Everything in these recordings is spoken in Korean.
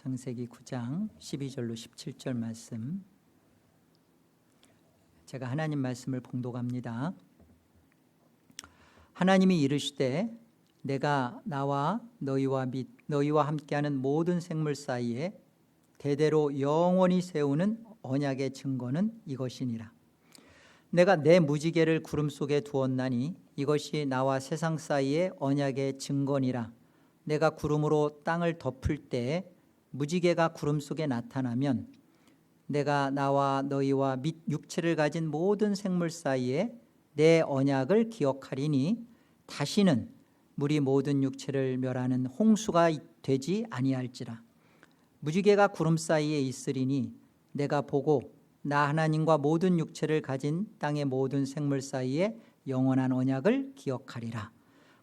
창세기 9장 12절로 17절 말씀, 제가 하나님 말씀을 봉독합니다. 하나님이 이르시되 내가 나와 너희와 및 너희와 함께하는 모든 생물 사이에 대대로 영원히 세우는 언약의 증거는 이것이니라. 내가 내 무지개를 구름 속에 두었나니 이것이 나와 세상 사이의 언약의 증거니라. 내가 구름으로 땅을 덮을 때에 무지개가 구름 속에 나타나면 내가 나와 너희와 및 육체를 가진 모든 생물 사이에 내 언약을 기억하리니 다시는 물이 모든 육체를 멸하는 홍수가 되지 아니할지라. 무지개가 구름 사이에 있으리니 내가 보고 나 하나님과 모든 육체를 가진 땅의 모든 생물 사이에 영원한 언약을 기억하리라.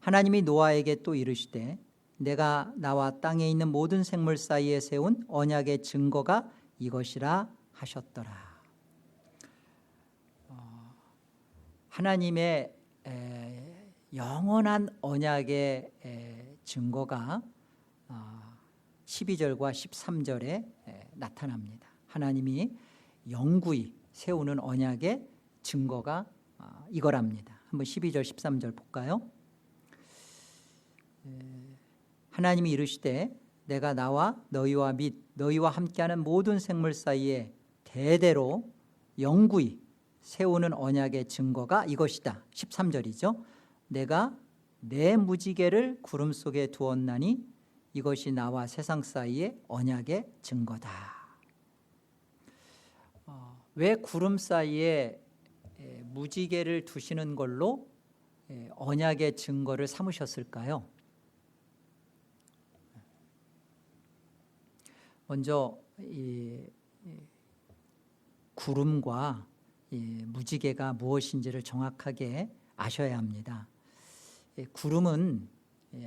하나님이 노아에게 또 이르시되 내가 나와 땅에 있는 모든 생물 사이에 세운 언약의 증거가 이것이라 하셨더라. 하나님의 영원한 언약의 증거가 12절과 13절에 나타납니다. 하나님이 영구히 세우는 언약의 증거가 이거랍니다. 한번 12절 13절 볼까요? 하나님이 이르시되 내가 나와 너희와 및 너희와 함께하는 모든 생물 사이에 대대로 영구히 세우는 언약의 증거가 이것이다. 13절이죠. 내가 내 무지개를 구름 속에 두었나니 이것이 나와 세상 사이의 언약의 증거다. 왜 구름 사이에 무지개를 두시는 걸로 언약의 증거를 삼으셨을까요? 먼저 이 구름과 무지개가 무엇인지를 정확하게 아셔야 합니다. 구름은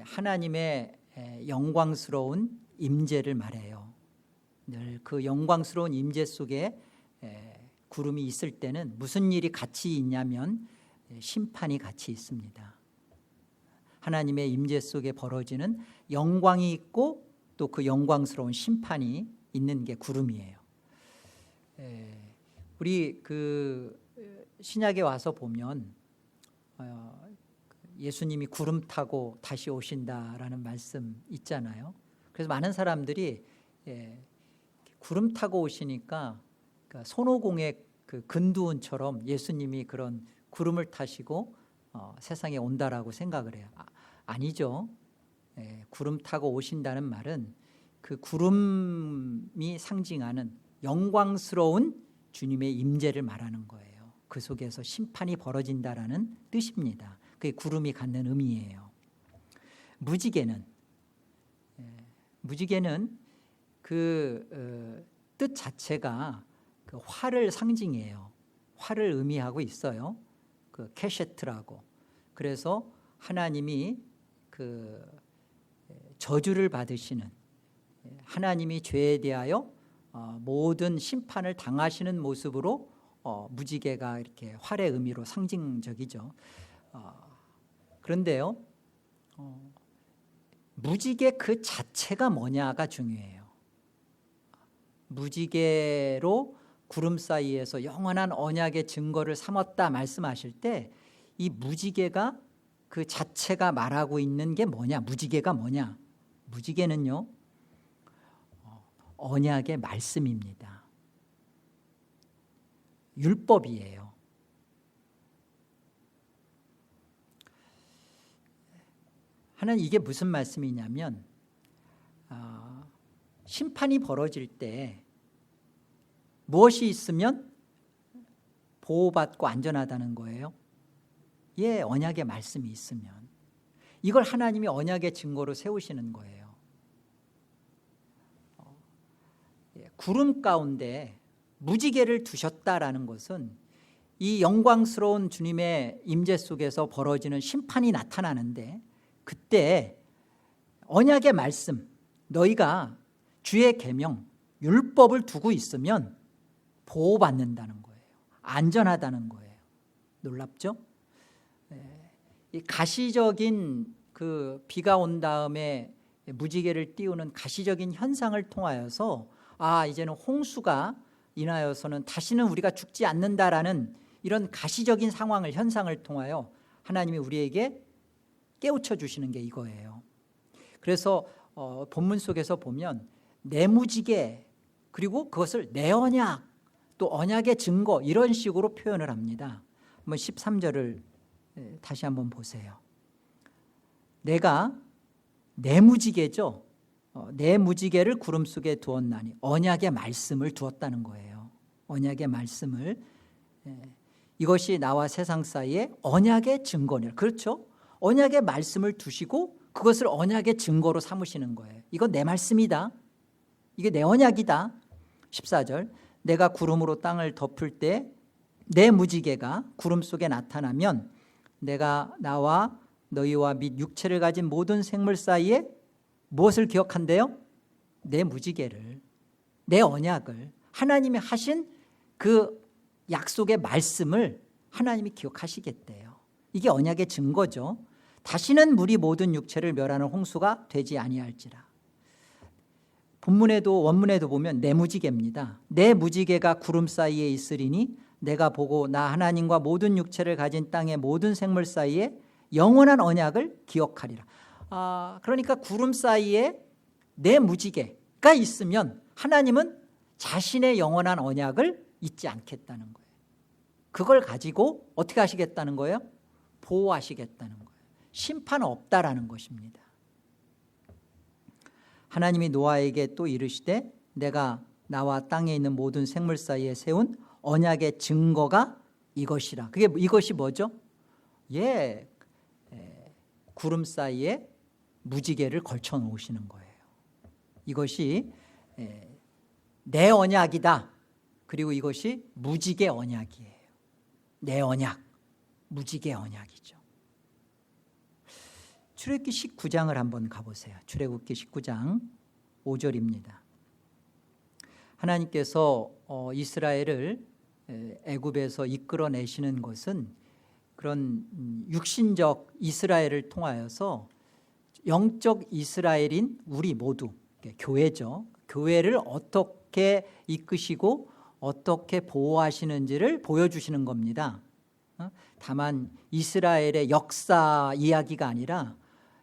하나님의 영광스러운 임재를 말해요. 늘 그 영광스러운 임재 속에 구름이 있을 때는 무슨 일이 같이 있냐면 심판이 같이 있습니다. 하나님의 임재 속에 벌어지는 영광이 있고 또 그 영광스러운 심판이 있는 게 구름이에요. 우리 그 신약에 와서 보면 예수님이 구름 타고 다시 오신다라는 말씀 있잖아요. 그래서 많은 사람들이 구름 타고 오시니까 손오공의 그 근두운처럼 예수님이 그런 구름을 타시고 세상에 온다라고 생각을 해요. 아니죠. 구름 타고 오신다는 말은 그 구름이 상징하는 영광스러운 주님의 임재를 말하는 거예요. 그 속에서 심판이 벌어진다라는 뜻입니다. 그게 구름이 갖는 의미예요. 무지개는 그 뜻 자체가 그 활을 상징해요. 활을 의미하고 있어요. 그 케셰트라고. 그래서 하나님이 그 저주를 받으시는, 하나님이 죄에 대하여 모든 심판을 당하시는 모습으로 무지개가 이렇게 활의 의미로 상징적이죠. 그런데요, 무지개 그 자체가 뭐냐가 중요해요. 무지개로 구름 사이에서 영원한 언약의 증거를 삼았다 말씀하실 때 이 무지개가 그 자체가 말하고 있는 게 뭐냐? 무지개가 뭐냐? 무지개는요, 언약의 말씀입니다. 율법이에요. 하나님, 이게 무슨 말씀이냐면 심판이 벌어질 때 무엇이 있으면 보호받고 안전하다는 거예요? 언약의 말씀이 있으면. 이걸 하나님이 언약의 증거로 세우시는 거예요. 구름 가운데 무지개를 두셨다라는 것은 이 영광스러운 주님의 임재 속에서 벌어지는 심판이 나타나는데, 그때 언약의 말씀, 너희가 주의 계명, 율법을 두고 있으면 보호받는다는 거예요. 안전하다는 거예요. 놀랍죠? 이 가시적인 그 비가 온 다음에 무지개를 띄우는 가시적인 현상을 통하여서 이제는 홍수가 인하여서는 다시는 우리가 죽지 않는다라는 이런 가시적인 상황을, 현상을 통하여 하나님이 우리에게 깨우쳐 주시는 게 이거예요. 그래서 본문 속에서 보면 내 무지개, 그리고 그것을 내 언약, 또 언약의 증거, 이런 식으로 표현을 합니다. 한번 13절을 다시 한번 보세요. 내가 내 무지개죠. 내 무지개를 구름 속에 두었나니, 언약의 말씀을 두었다는 거예요. 언약의 말씀을. 이것이 나와 세상 사이에 언약의 증거니라. 그렇죠? 언약의 말씀을 두시고 그것을 언약의 증거로 삼으시는 거예요. 이건 내 말씀이다, 이게 내 언약이다. 14절, 내가 구름으로 땅을 덮을 때 내 무지개가 구름 속에 나타나면 내가 나와 너희와 및 육체를 가진 모든 생물 사이에 무엇을 기억한대요? 내 무지개를, 내 언약을, 하나님이 하신 그 약속의 말씀을 하나님이 기억하시겠대요. 이게 언약의 증거죠. 다시는 물이 모든 육체를 멸하는 홍수가 되지 아니할지라. 본문에도 원문에도 보면 내 무지개입니다. 내 무지개가 구름 사이에 있으리니 내가 보고 나 하나님과 모든 육체를 가진 땅의 모든 생물 사이에 영원한 언약을 기억하리라. 그러니까 구름 사이에 내 무지개가 있으면 하나님은 자신의 영원한 언약을 잊지 않겠다는 거예요. 그걸 가지고 어떻게 하시겠다는 거예요? 보호하시겠다는 거예요. 심판 없다라는 것입니다. 하나님이 노아에게 또 이르시되 내가 나와 땅에 있는 모든 생물 사이에 세운 언약의 증거가 이것이라. 그게 이것이 뭐죠? 구름 사이에 무지개를 걸쳐 놓으시는 거예요. 이것이 내 언약이다. 그리고 이것이 무지개 언약이에요. 내 언약, 무지개 언약이죠. 출애굽기 19장을 한번 가보세요. 출애굽기 19장 5절입니다. 하나님께서 이스라엘을 애굽에서 이끌어내시는 것은 그런 육신적 이스라엘을 통하여서 영적 이스라엘인 우리 모두, 교회죠. 교회를 어떻게 이끄시고 어떻게 보호하시는지를 보여주시는 겁니다. 다만 이스라엘의 역사 이야기가 아니라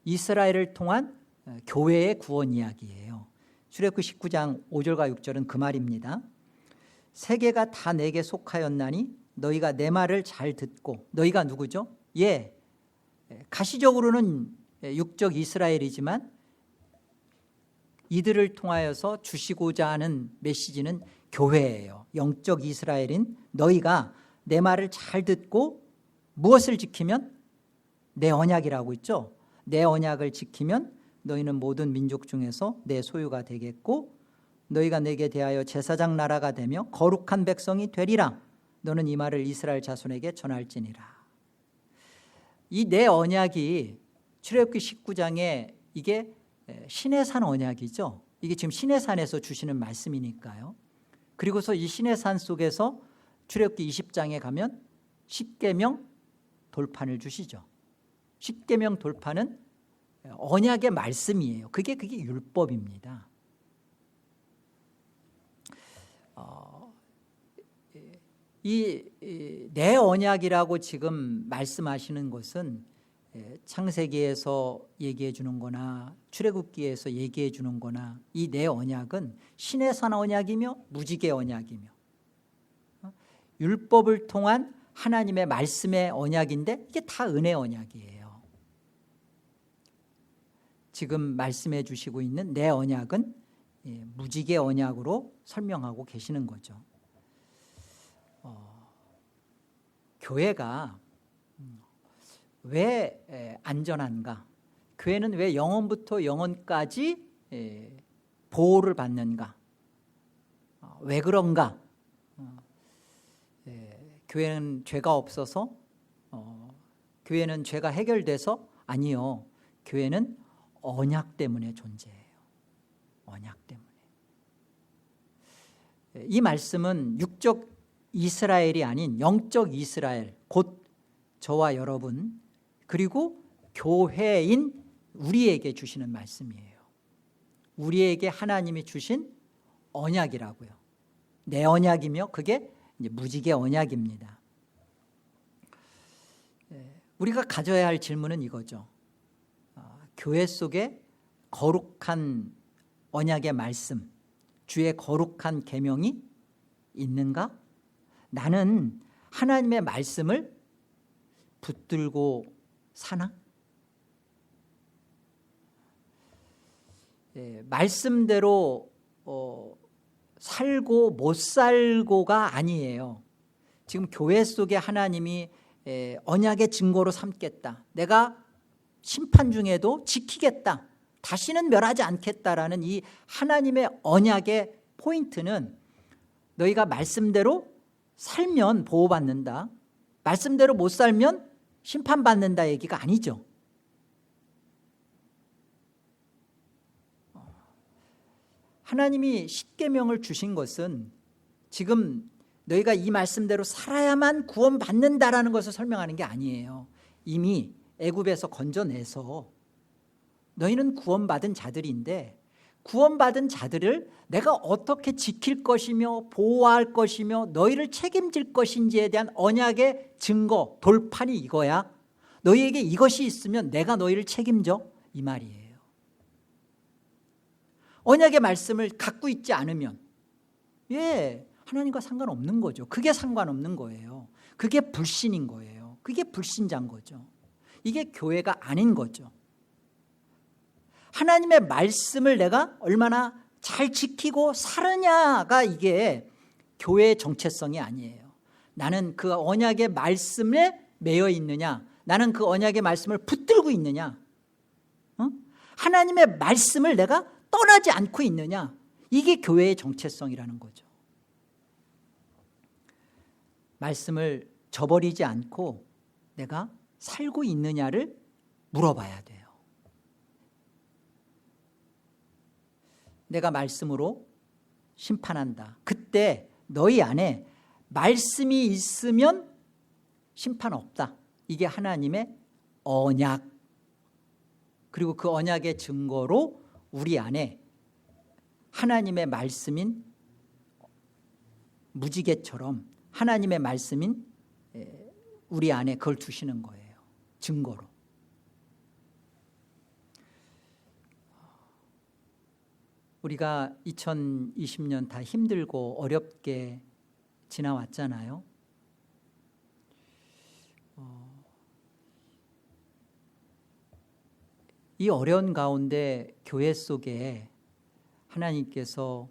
이스라엘을 통한 교회의 구원 이야기예요. 출애굽기 19장 5절과 6절은 그 말입니다. 세계가 다 내게 속하였나니 너희가 내 말을 잘 듣고, 너희가 누구죠? 가시적으로는 육적 이스라엘이지만 이들을 통하여서 주시고자 하는 메시지는 교회예요. 영적 이스라엘인 너희가 내 말을 잘 듣고 무엇을 지키면? 내 언약이라고 있죠. 내 언약을 지키면 너희는 모든 민족 중에서 내 소유가 되겠고 너희가 내게 대하여 제사장 나라가 되며 거룩한 백성이 되리라. 너는 이 말을 이스라엘 자손에게 전할지니라. 이 내 언약이 출애굽기 19장에 이게 시내산 언약이죠. 이게 지금 시내산에서 주시는 말씀이니까요. 그리고서 이 시내산 속에서 출애굽기 20장에 가면 십계명 돌판을 주시죠. 십계명 돌판은 언약의 말씀이에요. 그게 율법입니다. 이 내 언약이라고 지금 말씀하시는 것은 창세기에서 얘기해 주는 거나 출애굽기에서 얘기해 주는 거나 이 내 언약은 시내산 언약이며 무지개 언약이며 율법을 통한 하나님의 말씀의 언약인데 이게 다 은혜 언약이에요. 지금 말씀해 주시고 있는 내 언약은 무지개 언약으로 설명하고 계시는 거죠. 교회가 왜 안전한가? 교회는 왜 영원부터 영원까지 보호를 받는가? 왜 그런가? 교회는 죄가 없어서? 교회는 죄가 해결돼서? 아니요. 교회는 언약 때문에 존재해요. 언약 때문에. 이 말씀은 육적 이스라엘이 아닌 영적 이스라엘, 곧 저와 여러분 그리고 교회인 우리에게 주시는 말씀이에요. 우리에게 하나님이 주신 언약이라고요. 내 언약이며 그게 이제 무지개 언약입니다. 우리가 가져야 할 질문은 이거죠. 교회 속에 거룩한 언약의 말씀, 주의 거룩한 계명이 있는가? 나는 하나님의 말씀을 붙들고 사나? 말씀대로 살고 못 살고가 아니에요. 지금 교회 속에 하나님이 언약의 증거로 삼겠다, 내가 심판 중에도 지키겠다, 다시는 멸하지 않겠다라는 이 하나님의 언약의 포인트는 너희가 말씀대로 살면 보호받는다, 말씀대로 못 살면 심판받는다 얘기가 아니죠. 하나님이 십계명을 주신 것은 지금 너희가 이 말씀대로 살아야만 구원받는다라는 것을 설명하는 게 아니에요. 이미 애굽에서 건져내서 너희는 구원받은 자들인데 구원받은 자들을 내가 어떻게 지킬 것이며 보호할 것이며 너희를 책임질 것인지에 대한 언약의 증거, 돌판이 이거야. 너희에게 이것이 있으면 내가 너희를 책임져, 이 말이에요. 언약의 말씀을 갖고 있지 않으면 하나님과 상관없는 거죠. 그게 상관없는 거예요. 그게 불신인 거예요. 그게 불신자인 거죠. 이게 교회가 아닌 거죠. 하나님의 말씀을 내가 얼마나 잘 지키고 사느냐가 이게 교회의 정체성이 아니에요. 나는 그 언약의 말씀에 매여 있느냐, 나는 그 언약의 말씀을 붙들고 있느냐, 하나님의 말씀을 내가 떠나지 않고 있느냐, 이게 교회의 정체성이라는 거죠. 말씀을 저버리지 않고 내가 살고 있느냐를 물어봐야 돼요. 내가 말씀으로 심판한다. 그때 너희 안에 말씀이 있으면 심판 없다. 이게 하나님의 언약. 그리고 그 언약의 증거로 우리 안에 하나님의 말씀인 무지개처럼 하나님의 말씀인 우리 안에 그걸 두시는 거예요. 증거로. 우리가 2020년 다 힘들고 어렵게 지나왔잖아요. 이 어려운 가운데 교회 속에 하나님께서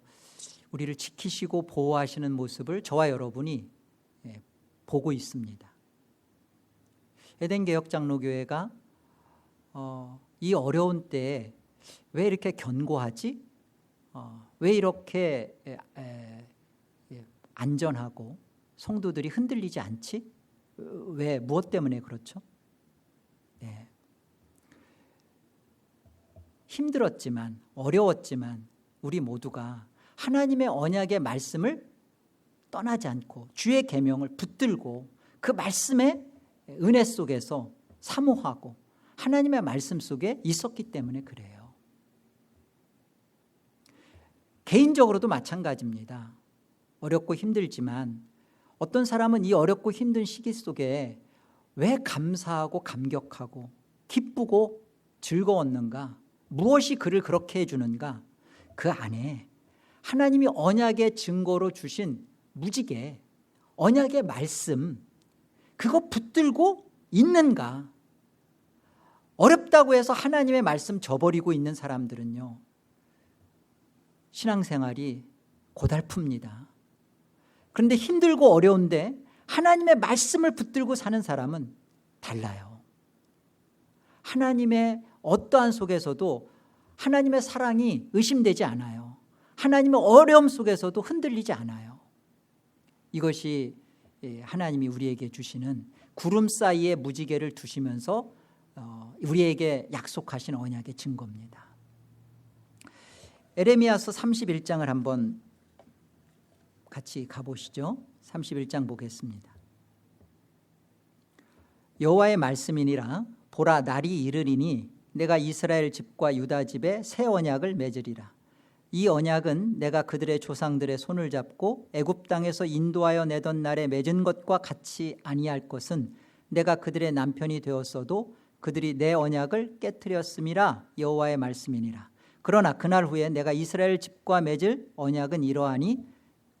우리를 지키시고 보호하시는 모습을 저와 여러분이 보고 있습니다. 에덴개혁장로교회가 이 어려운 때에 왜 이렇게 견고하지? 왜 이렇게 안전하고 성도들이 흔들리지 않지? 왜, 무엇 때문에 그렇죠? 네. 힘들었지만 어려웠지만 우리 모두가 하나님의 언약의 말씀을 떠나지 않고 주의 계명을 붙들고 그 말씀의 은혜 속에서 사모하고 하나님의 말씀 속에 있었기 때문에 그래요. 개인적으로도 마찬가지입니다. 어렵고 힘들지만 어떤 사람은 이 어렵고 힘든 시기 속에 왜 감사하고 감격하고 기쁘고 즐거웠는가? 무엇이 그를 그렇게 해주는가? 그 안에 하나님이 언약의 증거로 주신 무지개, 언약의 말씀, 그거 붙들고 있는가? 어렵다고 해서 하나님의 말씀 저버리고 있는 사람들은요, 신앙생활이 고달픕니다. 그런데 힘들고 어려운데 하나님의 말씀을 붙들고 사는 사람은 달라요. 하나님의 어떠한 속에서도 하나님의 사랑이 의심되지 않아요. 하나님의 어려움 속에서도 흔들리지 않아요. 이것이 하나님이 우리에게 주시는 구름 사이에 무지개를 두시면서 우리에게 약속하신 언약의 증거입니다. 에레미야서 31장을 한번 같이 가보시죠. 31장 보겠습니다. 여호와의 말씀이니라. 보라, 날이 이르리니 내가 이스라엘 집과 유다 집에 새 언약을 맺으리라. 이 언약은 내가 그들의 조상들의 손을 잡고 애굽 땅에서 인도하여 내던 날에 맺은 것과 같이 아니할 것은 내가 그들의 남편이 되었어도 그들이 내 언약을 깨뜨렸음이라 여호와의 말씀이니라. 그러나 그날 후에 내가 이스라엘 집과 맺을 언약은 이러하니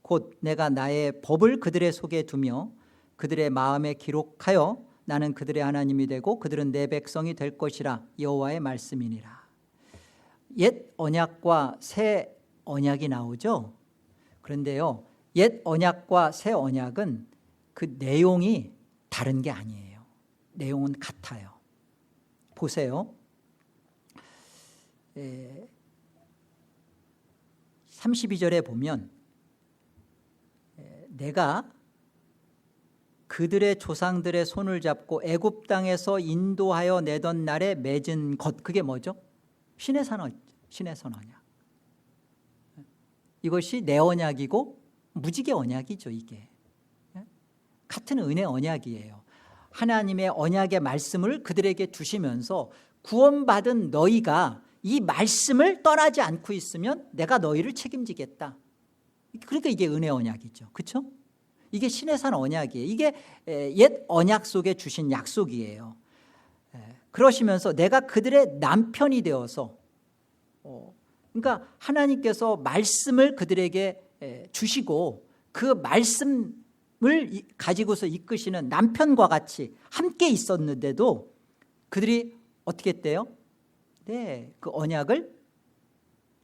곧 내가 나의 법을 그들의 속에 두며 그들의 마음에 기록하여 나는 그들의 하나님이 되고 그들은 내 백성이 될 것이라 여호와의 말씀이니라. 옛 언약과 새 언약이 나오죠. 그런데요, 옛 언약과 새 언약은 그 내용이 다른 게 아니에요. 내용은 같아요. 보세요. 32절에 보면 내가 그들의 조상들의 손을 잡고 애굽 땅에서 인도하여 내던 날에 맺은 것, 그게 뭐죠? 시내산 언약. 이것이 내 언약이고 무지개 언약이죠. 이게 같은 은혜 언약이에요. 하나님의 언약의 말씀을 그들에게 주시면서 구원받은 너희가 이 말씀을 떠나지 않고 있으면 내가 너희를 책임지겠다. 그러니까 이게 은혜 언약이죠. 그렇죠? 이게 시내산 언약이에요. 이게 옛 언약 속에 주신 약속이에요. 그러시면서 내가 그들의 남편이 되어서, 그러니까 하나님께서 말씀을 그들에게 주시고 그 말씀을 가지고서 이끄시는 남편과 같이 함께 있었는데도 그들이 어떻게 했대요? 네, 그 언약을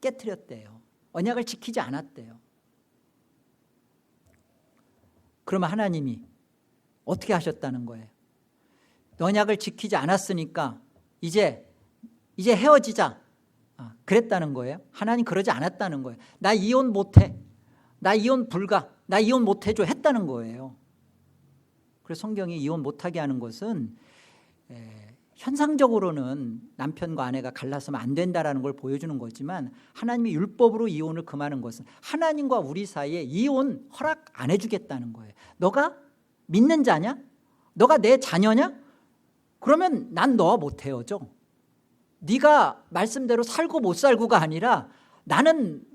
깨트렸대요. 언약을 지키지 않았대요. 그러면 하나님이 어떻게 하셨다는 거예요? 언약을 지키지 않았으니까 이제 헤어지자, 그랬다는 거예요. 하나님 그러지 않았다는 거예요. 나 이혼 못해, 나 이혼 불가, 나 이혼 못해줘 했다는 거예요. 그래서 성경이 이혼 못하게 하는 것은 현상적으로는 남편과 아내가 갈라서면 안 된다는 걸 보여주는 거지만, 하나님이 율법으로 이혼을 금하는 것은 하나님과 우리 사이에 이혼 허락 안 해주겠다는 거예요. 너가 믿는 자냐? 너가 내 자녀냐? 그러면 난 너와 못 헤어져. 네가 말씀대로 살고 못 살고가 아니라 나는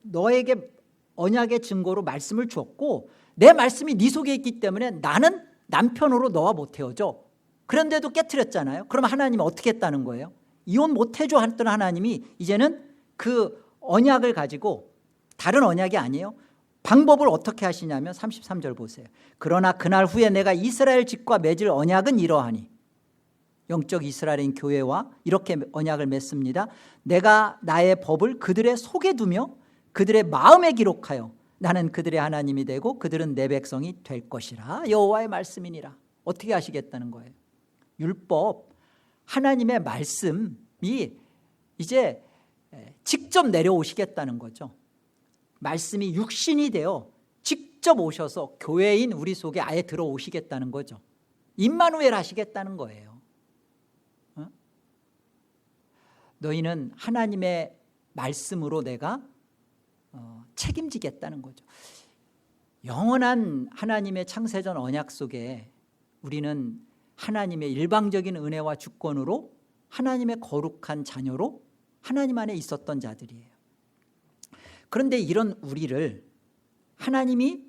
너에게 언약의 증거로 말씀을 주었고 내 말씀이 네 속에 있기 때문에 나는 남편으로 너와 못 헤어져. 그런데도 깨트렸잖아요. 그럼 하나님은 어떻게 했다는 거예요? 이혼 못 해줘 했던 하나님이 이제는 그 언약을 가지고, 다른 언약이 아니에요, 방법을 어떻게 하시냐면 33절 보세요. 그러나 그날 후에 내가 이스라엘 집과 맺을 언약은 이러하니, 영적 이스라엘인 교회와 이렇게 언약을 맺습니다. 내가 나의 법을 그들의 속에 두며 그들의 마음에 기록하여 나는 그들의 하나님이 되고 그들은 내 백성이 될 것이라 여호와의 말씀이니라. 어떻게 하시겠다는 거예요? 율법, 하나님의 말씀이 이제 직접 내려오시겠다는 거죠. 말씀이 육신이 되어 직접 오셔서 교회인 우리 속에 아예 들어오시겠다는 거죠. 임마누엘 하시겠다는 거예요. 너희는 하나님의 말씀으로 내가 책임지겠다는 거죠. 영원한 하나님의 창세전 언약 속에 우리는 하나님의 일방적인 은혜와 주권으로 하나님의 거룩한 자녀로 하나님 안에 있었던 자들이에요. 그런데 이런 우리를 하나님이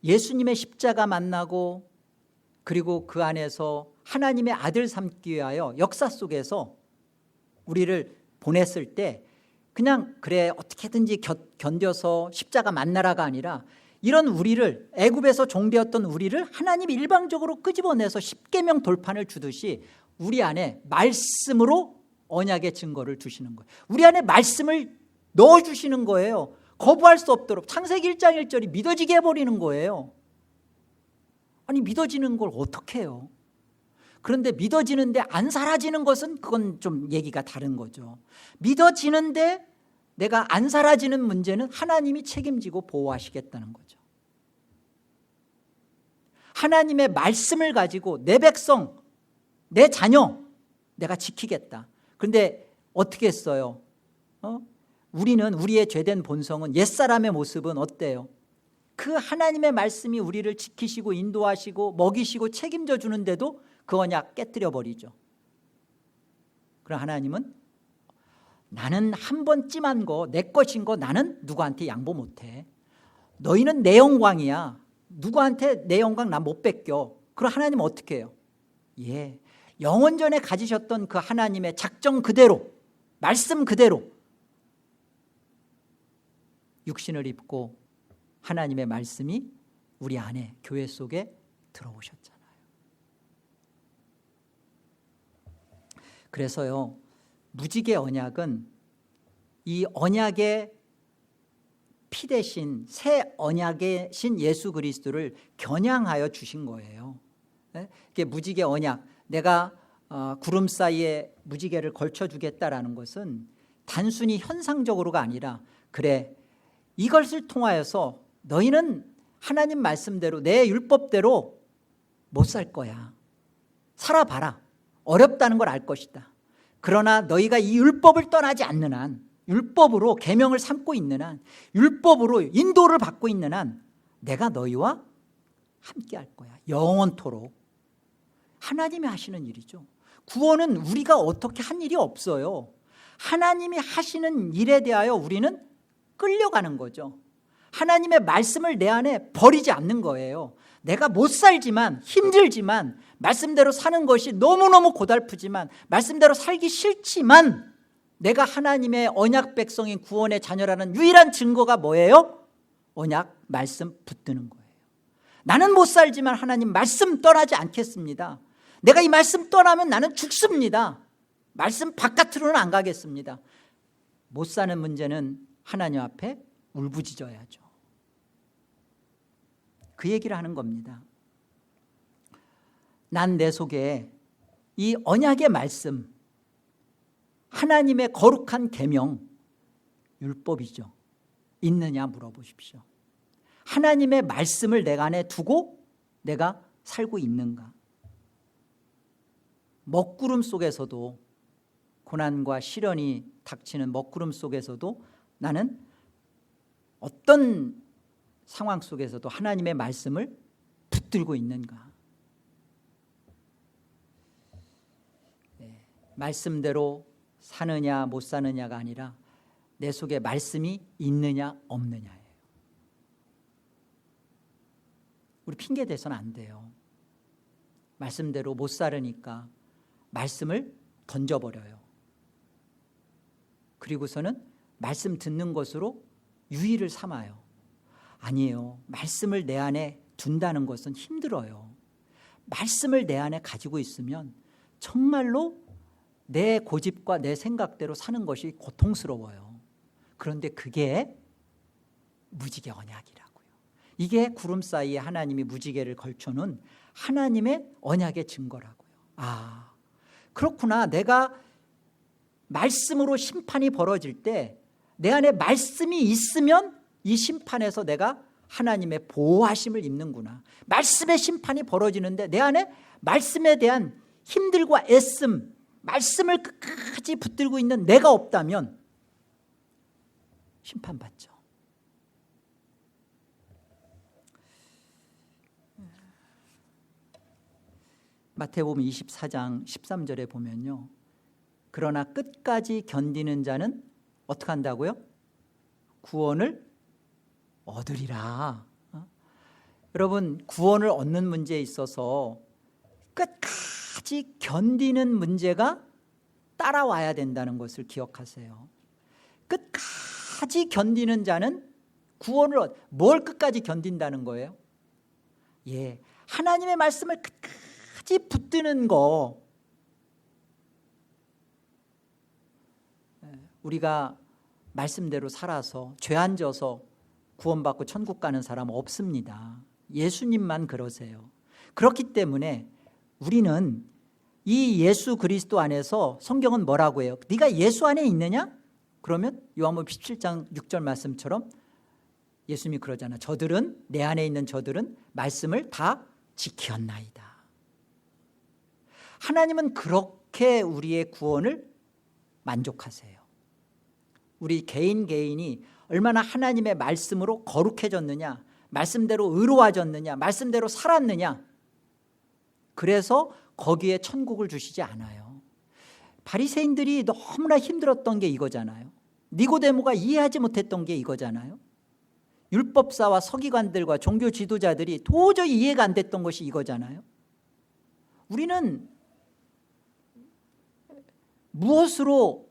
예수님의 십자가 만나고 그리고 그 안에서 하나님의 아들 삼기 위하여 역사 속에서 우리를 보냈을 때 그냥 그래 어떻게든지 견뎌서 십자가 만나라가 아니라, 이런 우리를, 애굽에서 종되었던 우리를 하나님이 일방적으로 끄집어내서 십계명 돌판을 주듯이 우리 안에 말씀으로 언약의 증거를 주시는 거예요. 우리 안에 말씀을 넣어주시는 거예요. 거부할 수 없도록. 창세기 1장 1절이 믿어지게 해버리는 거예요. 아니, 믿어지는 걸 어떻게 해요? 그런데 믿어지는데 안 사라지는 것은 그건 좀 얘기가 다른 거죠. 믿어지는데 내가 안 사라지는 문제는 하나님이 책임지고 보호하시겠다는 거죠. 하나님의 말씀을 가지고 내 백성, 내 자녀 내가 지키겠다. 그런데 어떻게 했어요? 우리는, 우리의 죄된 본성은, 옛사람의 모습은 어때요? 그 하나님의 말씀이 우리를 지키시고 인도하시고 먹이시고 책임져 주는데도 그 언약 깨뜨려 버리죠. 그럼 하나님은 나는 한 번 찜한 거, 내 것인 거 나는 누구한테 양보 못해. 너희는 내 영광이야. 누구한테 내 영광 나 못 뺏겨. 그럼 하나님은 어떻게 해요? 예, 영원전에 가지셨던 그 하나님의 작정 그대로, 말씀 그대로 육신을 입고 하나님의 말씀이 우리 안에 교회 속에 들어오셨잖아요. 그래서요, 무지개 언약은 이 언약의 피 대신 새 언약의 신 예수 그리스도를 겨냥하여 주신 거예요. 이게 무지개 언약, 내가 구름 사이에 무지개를 걸쳐주겠다라는 것은 단순히 현상적으로가 아니라, 그래 이것을 통하여서 너희는 하나님 말씀대로 내 율법대로 못 살 거야. 살아봐라. 어렵다는 걸 알 것이다. 그러나 너희가 이 율법을 떠나지 않는 한, 율법으로 계명을 삼고 있는 한, 율법으로 인도를 받고 있는 한 내가 너희와 함께 할 거야. 영원토록. 하나님이 하시는 일이죠. 구원은 우리가 어떻게 한 일이 없어요. 하나님이 하시는 일에 대하여 우리는 끌려가는 거죠. 하나님의 말씀을 내 안에 버리지 않는 거예요. 내가 못 살지만, 힘들지만, 말씀대로 사는 것이 너무너무 고달프지만, 말씀대로 살기 싫지만, 내가 하나님의 언약 백성인 구원의 자녀라는 유일한 증거가 뭐예요? 언약 말씀 붙드는 거예요. 나는 못 살지만 하나님 말씀 떠나지 않겠습니다. 내가 이 말씀 떠나면 나는 죽습니다. 말씀 바깥으로는 안 가겠습니다. 못 사는 문제는 하나님 앞에 울부짖어야죠. 그 얘기를 하는 겁니다. 난 내 속에 이 언약의 말씀, 하나님의 거룩한 계명, 율법이죠. 있느냐 물어보십시오. 하나님의 말씀을 내가 안에 두고 내가 살고 있는가? 먹구름 속에서도, 고난과 시련이 닥치는 먹구름 속에서도 나는 어떤 상황 속에서도 하나님의 말씀을 붙들고 있는가? 네, 말씀대로 사느냐 못 사느냐가 아니라 내 속에 말씀이 있느냐 없느냐예요. 우리 핑계 대서는 안 돼요. 말씀대로 못 살으니까 말씀을 던져버려요. 그리고서는 말씀 듣는 것으로 유의를 삼아요. 아니에요. 말씀을 내 안에 둔다는 것은 힘들어요. 말씀을 내 안에 가지고 있으면 정말로 내 고집과 내 생각대로 사는 것이 고통스러워요. 그런데 그게 무지개 언약이라고요. 이게 구름 사이에 하나님이 무지개를 걸쳐놓은 하나님의 언약의 증거라고요. 아, 그렇구나. 내가 말씀으로 심판이 벌어질 때 내 안에 말씀이 있으면 이 심판에서 내가 하나님의 보호하심을 입는구나. 말씀의 심판이 벌어지는데 내 안에 말씀에 대한 힘들과 애씀, 말씀을 끝까지 붙들고 있는 내가 없다면 심판받죠. 마태복음 24장 13절에 보면요, 그러나 끝까지 견디는 자는 어떻게 한다고요? 구원을 얻으리라. 여러분, 구원을 얻는 문제에 있어서 끝까지 견디는 문제가 따라와야 된다는 것을 기억하세요. 끝까지 견디는 자는 구원을 뭘 끝까지 견딘다는 거예요? 예, 하나님의 말씀을 끝까지 붙드는 거. 우리가 말씀대로 살아서 죄 안 져서 구원받고 천국 가는 사람은 없습니다. 예수님만 그러세요. 그렇기 때문에 우리는 이 예수 그리스도 안에서, 성경은 뭐라고 해요? 네가 예수 안에 있느냐? 그러면 요한복음 17장 6절 말씀처럼 예수님이 그러잖아. 저들은, 내 안에 있는 저들은 말씀을 다 지켰나이다. 하나님은 그렇게 우리의 구원을 만족하세요. 우리 개인이 얼마나 하나님의 말씀으로 거룩해졌느냐, 말씀대로 의로워졌느냐, 말씀대로 살았느냐. 그래서 거기에 천국을 주시지 않아요. 바리새인들이 너무나 힘들었던 게 이거잖아요. 니고데모가 이해하지 못했던 게 이거잖아요. 율법사와 서기관들과 종교 지도자들이 도저히 이해가 안 됐던 것이 이거잖아요. 우리는 무엇으로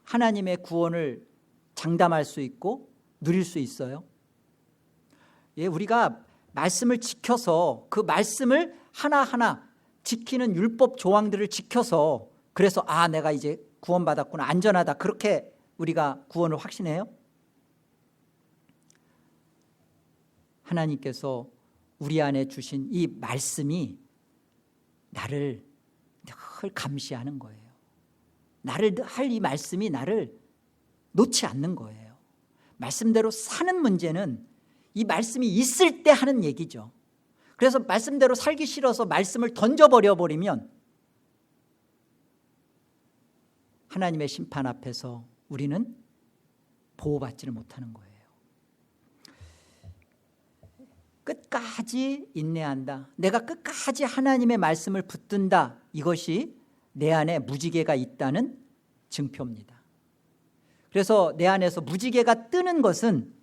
하나님의 구원을 장담할 수 있고 누릴 수 있어요? 우리가 말씀을 지켜서 그 말씀을 하나하나 지키는 율법 조항들을 지켜서 그래서 내가 이제 구원받았구나, 안전하다, 그렇게 우리가 구원을 확신해요? 하나님께서 우리 안에 주신 이 말씀이 나를 늘 감시하는 거예요. 나를 할 이 말씀이 나를 놓지 않는 거예요. 말씀대로 사는 문제는 이 말씀이 있을 때 하는 얘기죠. 그래서 말씀대로 살기 싫어서 말씀을 던져버려 버리면 하나님의 심판 앞에서 우리는 보호받지를 못하는 거예요. 끝까지 인내한다, 내가 끝까지 하나님의 말씀을 붙든다, 이것이 내 안에 무지개가 있다는 증표입니다. 그래서 내 안에서 무지개가 뜨는 것은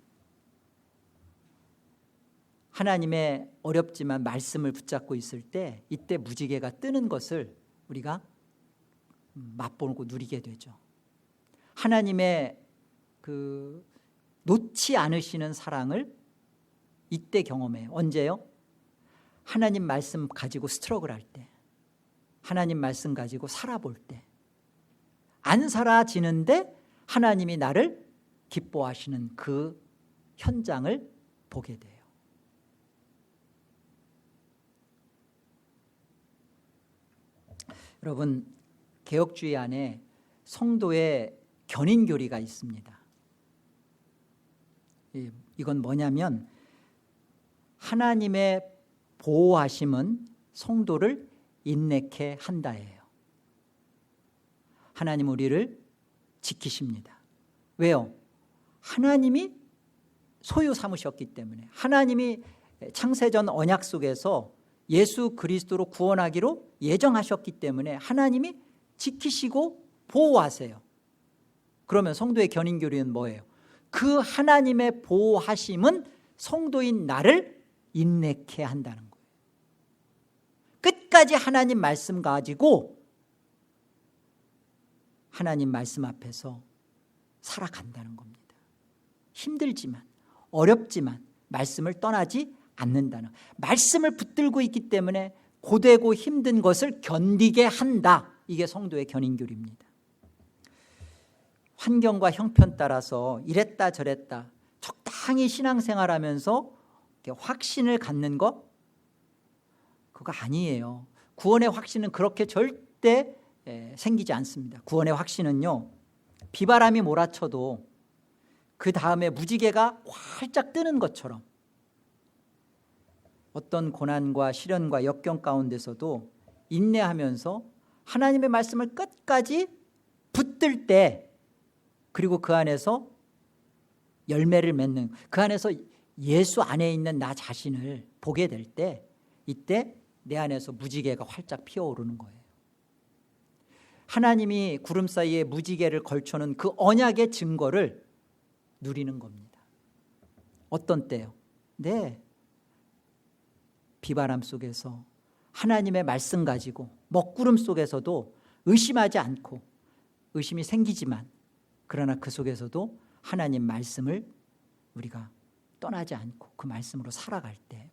하나님의 어렵지만 말씀을 붙잡고 있을 때, 이때 무지개가 뜨는 것을 우리가 맛보고 누리게 되죠. 하나님의 그 놓지 않으시는 사랑을 이때 경험해요. 언제요? 하나님 말씀 가지고 스트러글 할 때, 하나님 말씀 가지고 살아볼 때, 안 사라지는데 하나님이 나를 기뻐하시는 그 현장을 보게 돼요. 여러분, 개혁주의 안에 성도의 견인교리가 있습니다. 이건 뭐냐면 하나님의 보호하심은 성도를 인내케 한다예요. 하나님 우리를 지키십니다. 왜요? 하나님이 소유 삼으셨기 때문에. 하나님이 창세전 언약 속에서 예수 그리스도로 구원하기로 예정하셨기 때문에 하나님이 지키시고 보호하세요. 그러면 성도의 견인교리는 뭐예요? 그 하나님의 보호하심은 성도인 나를 인내케 한다는 거예요. 끝까지 하나님 말씀 가지고 하나님 말씀 앞에서 살아간다는 겁니다. 힘들지만 어렵지만 말씀을 떠나지 않는다는, 말씀을 붙들고 있기 때문에 고되고 힘든 것을 견디게 한다. 이게 성도의 견인교리입니다. 환경과 형편 따라서 이랬다 저랬다 적당히 신앙생활하면서 확신을 갖는 거, 그거 아니에요. 구원의 확신은 그렇게 절대 생기지 않습니다. 구원의 확신은요, 비바람이 몰아쳐도 그 다음에 무지개가 활짝 뜨는 것처럼 어떤 고난과 시련과 역경 가운데서도 인내하면서 하나님의 말씀을 끝까지 붙들 때, 그리고 그 안에서 열매를 맺는, 그 안에서 예수 안에 있는 나 자신을 보게 될 때, 이때 내 안에서 무지개가 활짝 피어오르는 거예요. 하나님이 구름 사이에 무지개를 걸쳐놓은 그 언약의 증거를 누리는 겁니다. 어떤 때요? 네, 비바람 속에서 하나님의 말씀 가지고 먹구름 속에서도 의심하지 않고, 의심이 생기지만 그러나 그 속에서도 하나님 말씀을 우리가 떠나지 않고 그 말씀으로 살아갈 때,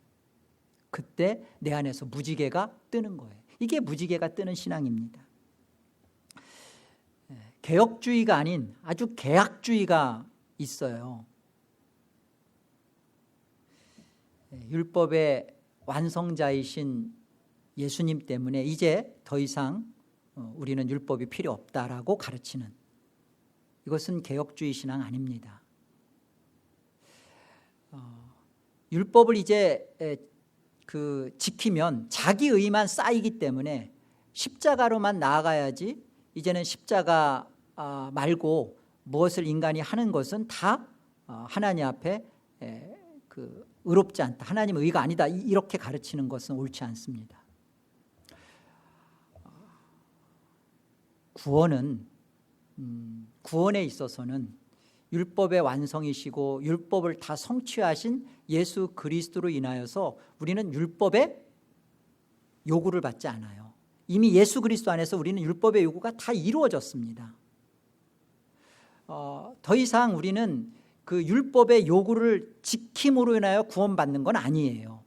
그때 내 안에서 무지개가 뜨는 거예요. 이게 무지개가 뜨는 신앙입니다. 개혁주의가 아닌 아주 개혁주의가 있어요. 율법의 완성자이신 예수님 때문에 이제 더 이상 우리는 율법이 필요 없다라고 가르치는, 이것은 개혁주의 신앙 아닙니다. 율법을 이제 지키면 자기 의만 쌓이기 때문에 십자가로만 나아가야지, 이제는 십자가 말고 무엇을 인간이 하는 것은 다 하나님 앞에 의롭지 않다, 하나님 의가 아니다, 이렇게 가르치는 것은 옳지 않습니다. 구원에 있어서는 율법의 완성이시고 율법을 다 성취하신 예수 그리스도로 인하여서 우리는 율법의 요구를 받지 않아요. 이미 예수 그리스도 안에서 우리는 율법의 요구가 다 이루어졌습니다. 더 이상 우리는 그 율법의 요구를 지킴으로 인하여 구원받는 건 아니에요.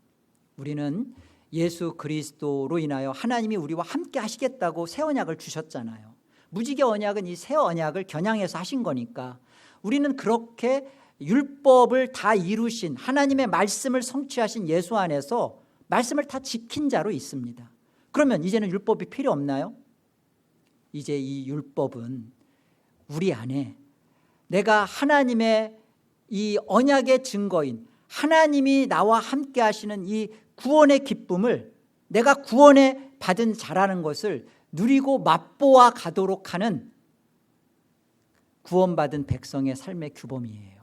우리는 예수 그리스도로 인하여 하나님이 우리와 함께 하시겠다고 새 언약을 주셨잖아요. 무지개 언약은 이 새 언약을 겨냥해서 하신 거니까 우리는 그렇게 율법을 다 이루신 하나님의 말씀을 성취하신 예수 안에서 말씀을 다 지킨 자로 있습니다. 그러면 이제는 율법이 필요 없나요? 이제 이 율법은 우리 안에 내가 하나님의 이 언약의 증거인 하나님이 나와 함께 하시는 이 구원의 기쁨을 내가 구원에 받은 자라는 것을 누리고 맛보아 가도록 하는 구원받은 백성의 삶의 규범이에요.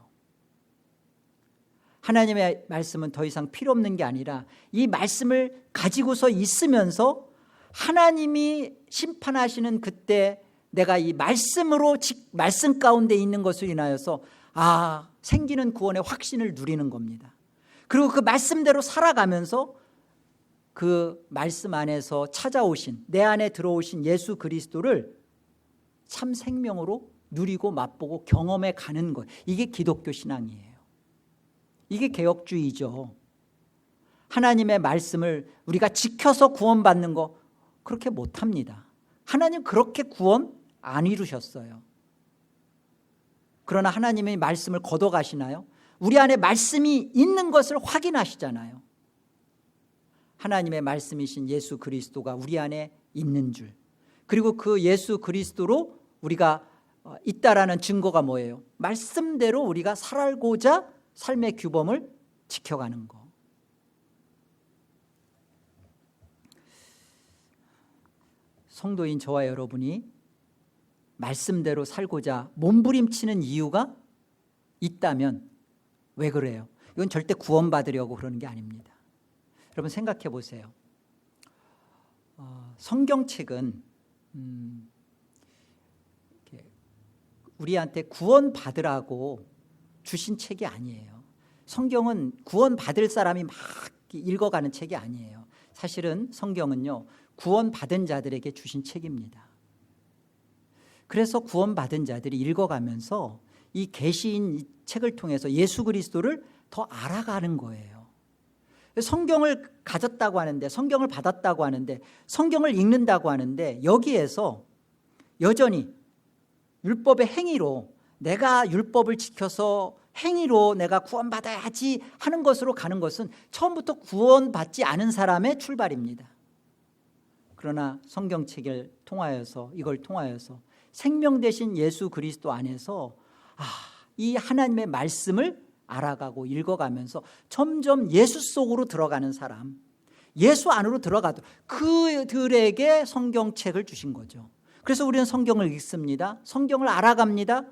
하나님의 말씀은 더 이상 필요 없는 게 아니라 이 말씀을 가지고서 있으면서 하나님이 심판하시는 그때 내가 이 말씀으로 말씀 가운데 있는 것을 인하여서 생기는 구원의 확신을 누리는 겁니다. 그리고 그 말씀대로 살아가면서 그 말씀 안에서 찾아오신 내 안에 들어오신 예수 그리스도를 참 생명으로 누리고 맛보고 경험해 가는 것, 이게 기독교 신앙이에요. 이게 개혁주의죠. 하나님의 말씀을 우리가 지켜서 구원받는 거 그렇게 못합니다. 하나님 그렇게 구원 안 이루셨어요. 그러나 하나님의 말씀을 걷어가시나요? 우리 안에 말씀이 있는 것을 확인하시잖아요. 하나님의 말씀이신 예수 그리스도가 우리 안에 있는 줄, 그리고 그 예수 그리스도로 우리가 있다라는 증거가 뭐예요? 말씀대로 우리가 살고자 삶의 규범을 지켜가는 거. 성도인 저와 여러분이 말씀대로 살고자 몸부림치는 이유가 있다면 왜 그래요? 이건 절대 구원받으려고 그러는 게 아닙니다. 여러분 생각해 보세요. 성경책은 우리한테 구원받으라고 주신 책이 아니에요. 성경은 구원받을 사람이 막 읽어가는 책이 아니에요. 사실은 성경은요, 구원받은 자들에게 주신 책입니다. 그래서 구원받은 자들이 읽어가면서 이 계시인 이 책을 통해서 예수 그리스도를 더 알아가는 거예요. 성경을 가졌다고 하는데, 성경을 받았다고 하는데, 성경을 읽는다고 하는데, 여기에서 여전히 율법의 행위로 내가 율법을 지켜서 행위로 내가 구원받아야지 하는 것으로 가는 것은 처음부터 구원받지 않은 사람의 출발입니다. 그러나 성경책을 통하여서, 이걸 통하여서 생명 되신 예수 그리스도 안에서 이 하나님의 말씀을 알아가고 읽어가면서 점점 예수 속으로 들어가는 사람, 예수 안으로 들어가도 그들에게 성경책을 주신 거죠. 그래서 우리는 성경을 읽습니다. 성경을 알아갑니다.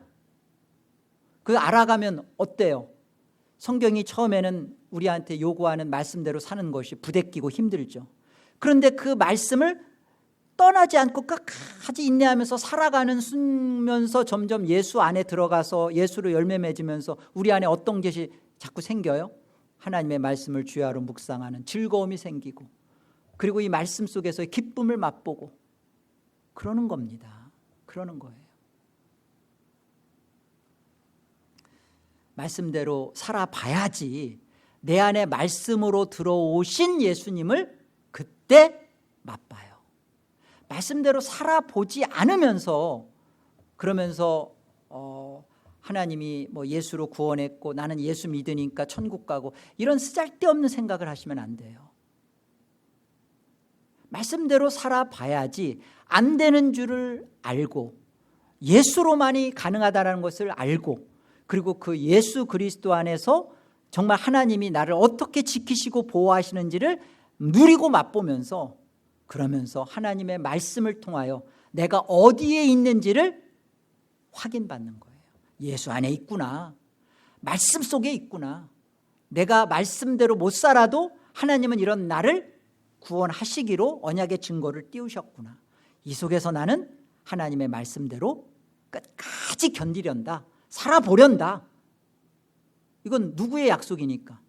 그 알아가면 어때요? 성경이 처음에는 우리한테 요구하는 말씀대로 사는 것이 부대끼고 힘들죠. 그런데 그 말씀을 떠나지 않고 끝까지 인내하면서 살아가는 순면서 점점 예수 안에 들어가서 예수로 열매 맺으면서 우리 안에 어떤 것이 자꾸 생겨요? 하나님의 말씀을 주야로 묵상하는 즐거움이 생기고, 그리고 이 말씀 속에서의 기쁨을 맛보고 그러는 겁니다. 그러는 거예요. 말씀대로 살아봐야지 내 안에 말씀으로 들어오신 예수님을 그때 맛봐요. 말씀대로 살아보지 않으면서 그러면서 하나님이 뭐 예수로 구원했고 나는 예수 믿으니까 천국 가고 이런 쓰잘데없는 생각을 하시면 안 돼요. 말씀대로 살아봐야지 안 되는 줄을 알고 예수로만이 가능하다는 것을 알고, 그리고 그 예수 그리스도 안에서 정말 하나님이 나를 어떻게 지키시고 보호하시는지를 누리고 맛보면서, 그러면서 하나님의 말씀을 통하여 내가 어디에 있는지를 확인받는 거예요. 예수 안에 있구나, 말씀 속에 있구나, 내가 말씀대로 못 살아도 하나님은 이런 나를 구원하시기로 언약의 증거를 띄우셨구나, 이 속에서 나는 하나님의 말씀대로 끝까지 견디련다, 살아보련다. 이건 누구의 약속이니까?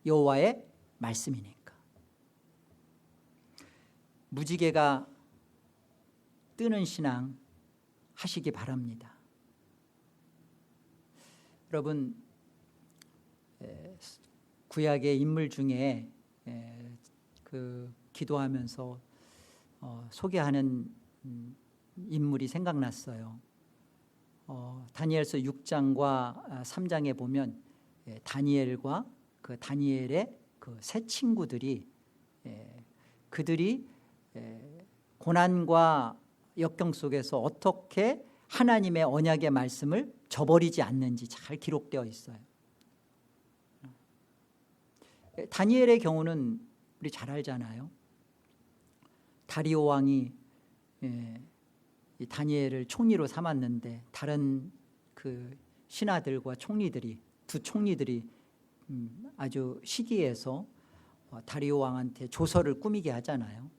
여호와의 말씀이니까. 무지개가 뜨는 신앙 하시기 바랍니다. 여러분, 구약의 인물 중에 그 기도하면서 소개하는 인물이 생각났어요. 다니엘서 6장과 3장에 보면 다니엘과 그 다니엘의 그 세 친구들이 그들이 고난과 역경 속에서 어떻게 하나님의 언약의 말씀을 저버리지 않는지 잘 기록되어 있어요. 다니엘의 경우는 우리 잘 알잖아요. 다리오 왕이 이 다니엘을 총리로 삼았는데 다른 그 신하들과 총리들이, 두 총리들이 아주 시기해서 다리오 왕한테 조서를 꾸미게 하잖아요.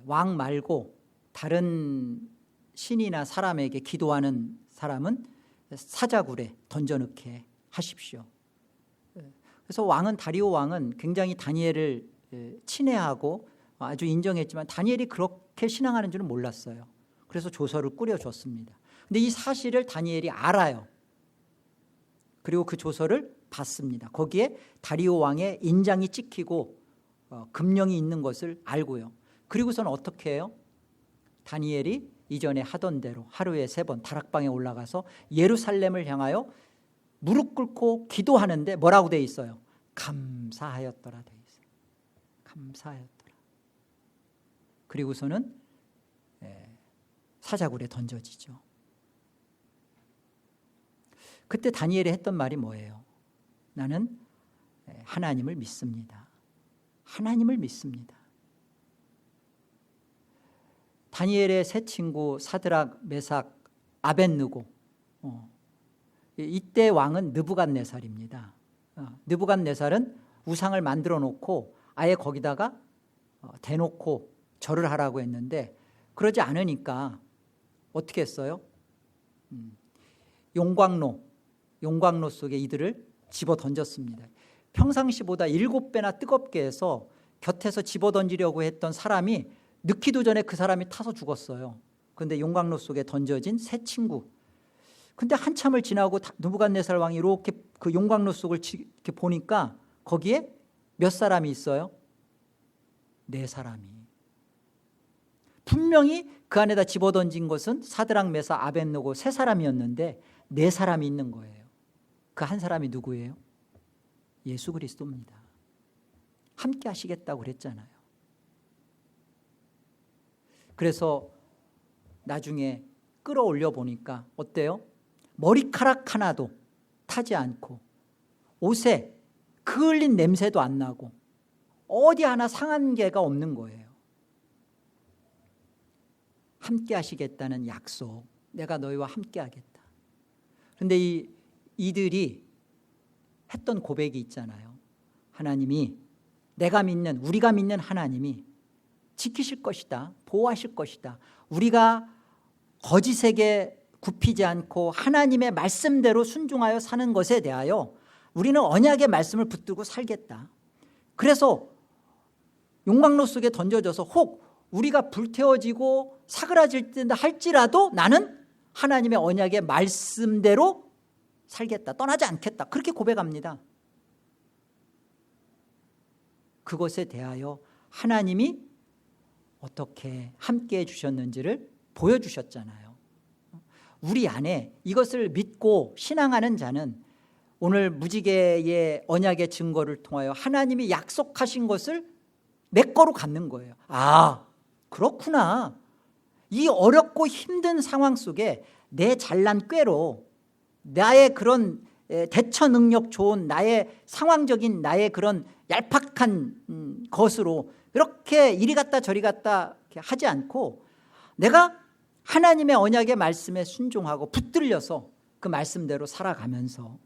왕 말고 다른 신이나 사람에게 기도하는 사람은 사자굴에 던져넣게 하십시오. 그래서 왕은, 다리오 왕은 굉장히 다니엘을 친애하고 아주 인정했지만 다니엘이 그렇게 신앙하는 줄은 몰랐어요. 그래서 조서를 꾸려줬습니다. 근데 이 사실을 다니엘이 알아요. 그리고 그 조서를 받습니다. 거기에 다리오 왕의 인장이 찍히고 금령이 있는 것을 알고요. 그리고서는 어떻게 해요? 다니엘이 이전에 하던 대로 하루에 3번 다락방에 올라가서 예루살렘을 향하여 무릎 꿇고 기도하는데 뭐라고 돼 있어요? 감사하였더라 돼 있어요. 감사하였더라. 그리고서는 사자굴에 던져지죠. 그때 다니엘이 했던 말이 뭐예요? 나는 하나님을 믿습니다. 하나님을 믿습니다. 다니엘의 세 친구 사드락, 메삭, 아벳느고, 이때 왕은 느부갓네살입니다. 느부갓네살은 우상을 만들어 놓고 아예 거기다가 대놓고 절을 하라고 했는데 그러지 않으니까 어떻게 했어요? 용광로 속에 이들을 집어 던졌습니다. 평상시보다 7배나 뜨겁게 해서 곁에서 집어 던지려고 했던 사람이 늦기도 전에 그 사람이 타서 죽었어요. 그런데 용광로 속에 던져진 세 친구. 근데 한참을 지나고 느부갓네살 왕이 이렇게 그 용광로 속을 이렇게 보니까 거기에 몇 사람이 있어요? 4사람이. 분명히 그 안에다 집어던진 것은 사드락, 메삭, 아벳느고 3사람이었는데 4사람이 있는 거예요. 그 한 사람이 누구예요? 예수 그리스도입니다. 함께 하시겠다고 그랬잖아요. 그래서 나중에 끌어올려 보니까 어때요? 머리카락 하나도 타지 않고 옷에 그을린 냄새도 안 나고 어디 하나 상한 게가 없는 거예요. 함께 하시겠다는 약속, 내가 너희와 함께 하겠다. 그런데 이들이 했던 고백이 있잖아요. 하나님이, 내가 믿는, 우리가 믿는 하나님이 지키실 것이다, 보호하실 것이다. 우리가 거짓에게 굽히지 않고 하나님의 말씀대로 순종하여 사는 것에 대하여 우리는 언약의 말씀을 붙들고 살겠다. 그래서 용광로 속에 던져져서 혹 우리가 불태워지고 사그라질 듯 할지라도 나는 하나님의 언약의 말씀대로 살겠다, 떠나지 않겠다, 그렇게 고백합니다. 그것에 대하여 하나님이 어떻게 함께해 주셨는지를 보여주셨잖아요. 우리 안에 이것을 믿고 신앙하는 자는 오늘 무지개의 언약의 증거를 통하여 하나님이 약속하신 것을 내 거로 갖는 거예요. 아, 그렇구나. 이 어렵고 힘든 상황 속에 내 잘난 꾀로, 나의 그런 대처 능력 좋은 나의 상황적인 나의 그런 얄팍한 것으로 이렇게 이리 갔다 저리 갔다 하지 않고 내가 하나님의 언약의 말씀에 순종하고 붙들려서 그 말씀대로 살아가면서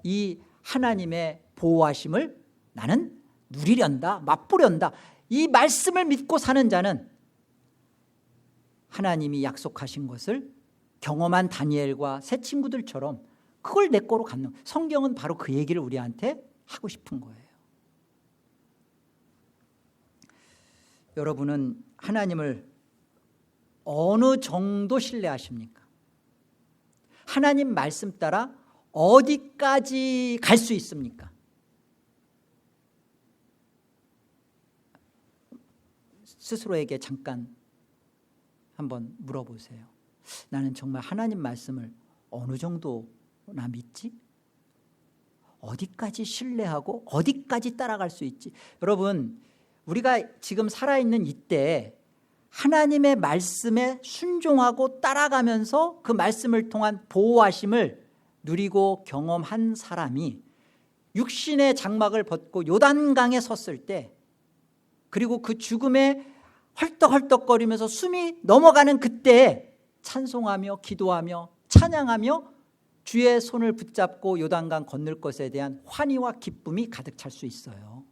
이 하나님의 보호하심을 나는 누리련다, 맛보련다. 이 말씀을 믿고 사는 자는 하나님이 약속하신 것을 경험한 다니엘과 새 친구들처럼 그걸 내 거로 갖는, 성경은 바로 그 얘기를 우리한테 하고 싶은 거예요. 여러분은 하나님을 어느 정도 신뢰하십니까? 하나님 말씀 따라 어디까지 갈 수 있습니까? 스스로에게 잠깐 한번 물어보세요. 나는 정말 하나님 말씀을 어느 정도나 믿지? 어디까지 신뢰하고 어디까지 따라갈 수 있지? 여러분, 우리가 지금 살아있는 이때 하나님의 말씀에 순종하고 따라가면서 그 말씀을 통한 보호하심을 누리고 경험한 사람이 육신의 장막을 벗고 요단강에 섰을 때, 그리고 그 죽음에 헐떡헐떡거리면서 숨이 넘어가는 그때 찬송하며 기도하며 찬양하며 주의 손을 붙잡고 요단강 건널 것에 대한 환희와 기쁨이 가득 찰 수 있어요.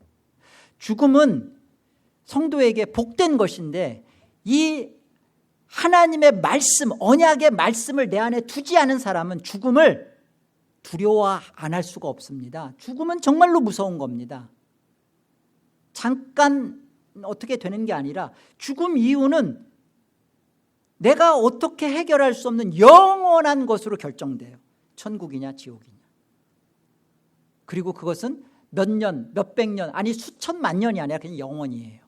죽음은 성도에게 복된 것인데, 이 하나님의 말씀, 언약의 말씀을 내 안에 두지 않은 사람은 죽음을 두려워 안 할 수가 없습니다. 죽음은 정말로 무서운 겁니다. 잠깐 어떻게 되는 게 아니라 죽음 이후는 내가 어떻게 해결할 수 없는 영원한 것으로 결정돼요. 천국이냐 지옥이냐. 그리고 그것은 몇 년, 몇백 년, 아니 수천만 년이 아니라 그냥 영원이에요.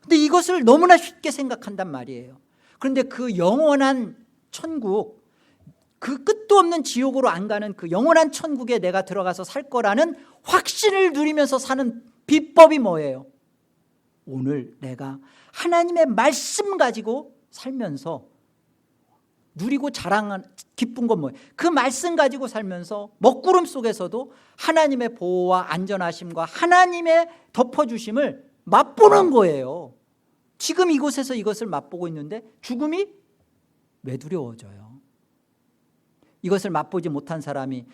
근데 이것을 너무나 쉽게 생각한단 말이에요. 그런데 그 영원한 천국, 그 끝도 없는 지옥으로 안 가는 그 영원한 천국에 내가 들어가서 살 거라는 확신을 누리면서 사는 비법이 뭐예요? 오늘 내가 하나님의 말씀 가지고 살면서 누리고 자랑한 기쁜 건 뭐예요? 그 말씀 가지고 살면서 먹구름 속에서도 하나님의 보호와 안전하심과 하나님의 덮어주심을 맛보는 거예요. 지금 이곳에서 이것을 맛보고 있는데 죽음이 왜 두려워져요? 이것을 맛보지 못한 사람이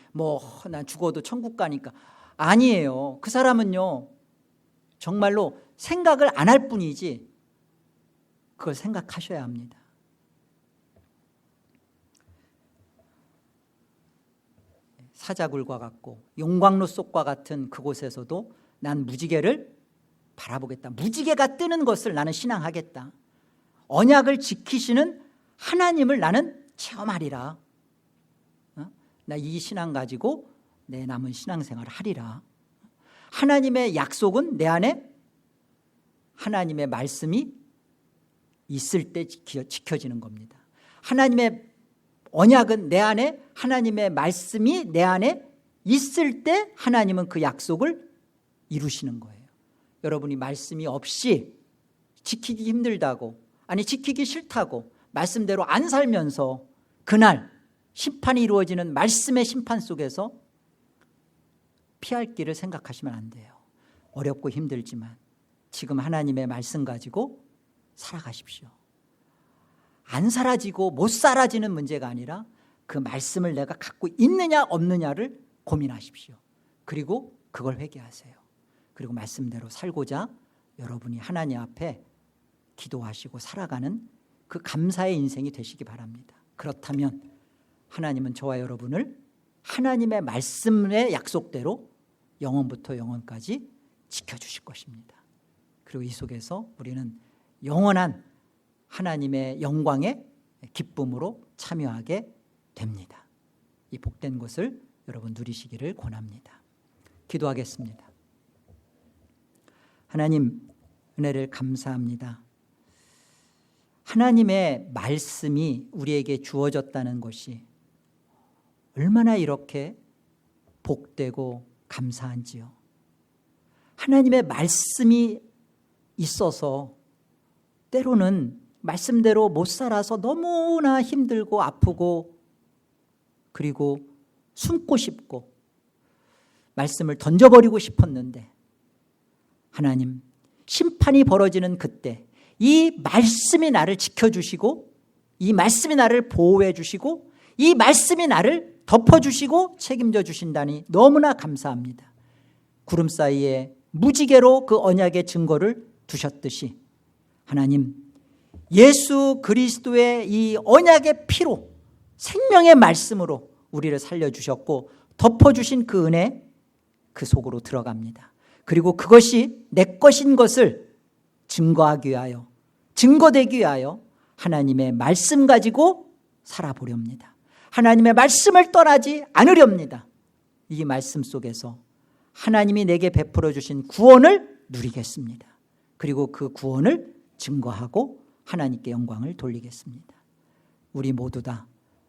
난 죽어도 천국 가니까, 아니에요. 그 사람은요 정말로 생각을 안 할 뿐이지 그걸 생각하셔야 합니다. 사자굴과 같고 용광로 속과 같은 그곳에서도 난 무지개를 바라보겠다. 무지개가 뜨는 것을 나는 신앙하겠다. 언약을 지키시는 하나님을 나는 체험하리라. 나 이 신앙 가지고 내 남은 신앙생활을 하리라. 하나님의 약속은 내 안에 하나님의 말씀이 있을 때 지켜지는 겁니다. 하나님의 언약은 내 안에, 하나님의 말씀이 내 안에 있을 때 하나님은 그 약속을 이루시는 거예요. 여러분이 말씀이 없이 지키기 힘들다고, 아니 지키기 싫다고 말씀대로 안 살면서 그날 심판이 이루어지는 말씀의 심판 속에서 피할 길을 생각하시면 안 돼요. 어렵고 힘들지만 지금 하나님의 말씀 가지고 살아가십시오. 안 사라지고 못 사라지는 문제가 아니라 그 말씀을 내가 갖고 있느냐 없느냐를 고민하십시오. 그리고 그걸 회개하세요. 그리고 말씀대로 살고자 여러분이 하나님 앞에 기도하시고 살아가는 그 감사의 인생이 되시기 바랍니다. 그렇다면 하나님은 저와 여러분을 하나님의 말씀의 약속대로 영원부터 영원까지 지켜주실 것입니다. 그리고 이 속에서 우리는 영원한 하나님의 영광의 기쁨으로 참여하게 됩니다. 이 복된 것을 여러분 누리시기를 권합니다. 기도하겠습니다. 하나님, 은혜를 감사합니다. 하나님의 말씀이 우리에게 주어졌다는 것이 얼마나 이렇게 복되고 감사한지요. 하나님의 말씀이 있어서 때로는 말씀대로 못 살아서 너무나 힘들고 아프고 그리고 숨고 싶고 말씀을 던져버리고 싶었는데, 하나님, 심판이 벌어지는 그때 이 말씀이 나를 지켜주시고 이 말씀이 나를 보호해 주시고 이 말씀이 나를 덮어주시고 책임져 주신다니 너무나 감사합니다. 구름 사이에 무지개로 그 언약의 증거를 두셨듯이 하나님, 예수 그리스도의 이 언약의 피로 생명의 말씀으로 우리를 살려주셨고 덮어주신 그 은혜 그 속으로 들어갑니다. 그리고 그것이 내 것인 것을 증거하기 위하여 증거되기 위하여 하나님의 말씀 가지고 살아보렵니다. 하나님의 말씀을 떠나지 않으렵니다. 이 말씀 속에서 하나님이 내게 베풀어 주신 구원을 누리겠습니다. 그리고 그 구원을 증거하고 하나님께 영광을 돌리겠습니다. 우리 모두 다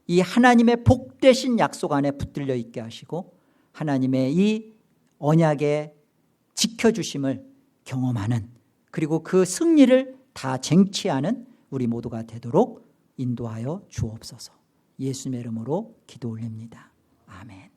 이 하나님의 복되신 약속 안에 붙들려 있게 하시고 하나님의 이 언약의 지켜주심을 경험하는 그리고 그 승리를 다 쟁취하는 우리 모두가 되도록 인도하여 주옵소서. 예수님의 이름으로 기도 올립니다. 아멘.